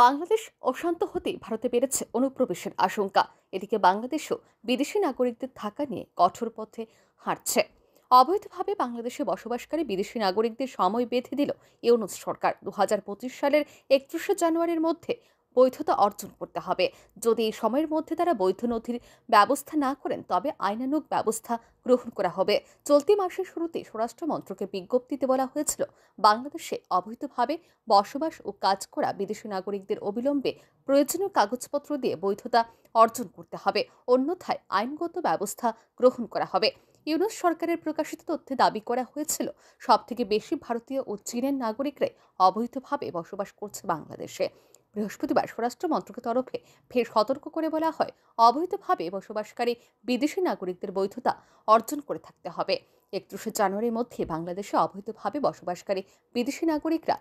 বাংলাদেশ অশান্ত হতেই ভারতে বেড়েছে অনুপ্রবেশের আশঙ্কা। এদিকে বাংলাদেশও বিদেশি নাগরিকদের থাকা নিয়ে কঠোর পথে হাঁটছে। অবৈধভাবে বাংলাদেশে বসবাসকারী বিদেশি নাগরিকদের সময় বেঁধে দিল ইউনূস সরকার। ২০২৫ সালের ৩১শে জানুয়ারির মধ্যে বৈধতা অর্জন করতে হবে। যদি এই সময়ের মধ্যে তারা বৈধ নথির ব্যবস্থা না করেন তবে আইনানুগ ব্যবস্থা গ্রহণ করা হবে। চলতি মাসের শুরুতে স্বরাষ্ট্র মন্ত্রকের বিজ্ঞপ্তিতে বলা হয়েছিল, বাংলাদেশে অবৈধভাবে বসবাস ও কাজ করা বিদেশি নাগরিকদের অবিলম্বে প্রয়োজনীয় কাগজপত্র দিয়ে বৈধতা অর্জন করতে হবে, অন্যথায় আইনগত ব্যবস্থা গ্রহণ করা হবে। ইউনূস সরকারের প্রকাশিত তথ্যে দাবি করা হয়েছিল, সবথেকে বেশি ভারতীয় ও চীনের নাগরিকরাই অবৈধভাবে বসবাস করছে বাংলাদেশে। বৃহস্পতিবার স্বরাষ্ট্র মন্ত্রকের তরফে ফের সতর্ক করে বলা হয়, অবৈধভাবে বসবাসকারী বিদেশি নাগরিকদের বৈধতা অর্জন করে থাকতে হবে। ৩১শে জানুয়ারির মধ্যে বাংলাদেশে অবৈধভাবে বসবাসকারী বিদেশি নাগরিকরা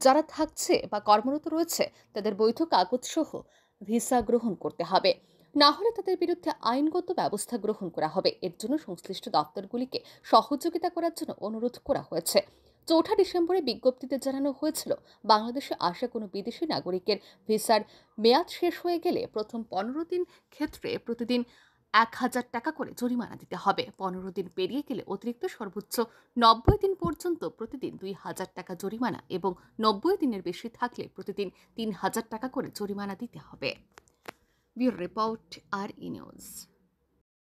যারা থাকছে বা কর্মরত রয়েছে তাদের বৈধ কাগজসহ ভিসা গ্রহণ করতে হবে, না হলে তাদের বিরুদ্ধে আইনগত ব্যবস্থা গ্রহণ করা হবে। এর জন্য সংশ্লিষ্ট দপ্তরগুলিকে সহযোগিতা করার জন্য অনুরোধ করা হয়েছে। ৪ ডিসেম্বরে বিজ্ঞপ্তিতে জানানো হয়েছিল, বাংলাদেশে আসা কোনো বিদেশি নাগরিকের ভিসার মেয়াদ শেষ হয়ে গেলে প্রথম ১৫ দিন ক্ষেত্রে প্রতিদিন ১,০০০ টাকা করে জরিমানা দিতে হবে। ১৫ দিন পেরিয়ে গেলে অতিরিক্ত সর্বোচ্চ ৯০ দিন পর্যন্ত প্রতিদিন ২,০০০ টাকা জরিমানা এবং ৯০ দিনের বেশি থাকলে প্রতিদিন ৩,০০০ টাকা করে জরিমানা দিতে হবে। ব্যুরো রিপোর্ট, আর ই নিউজ।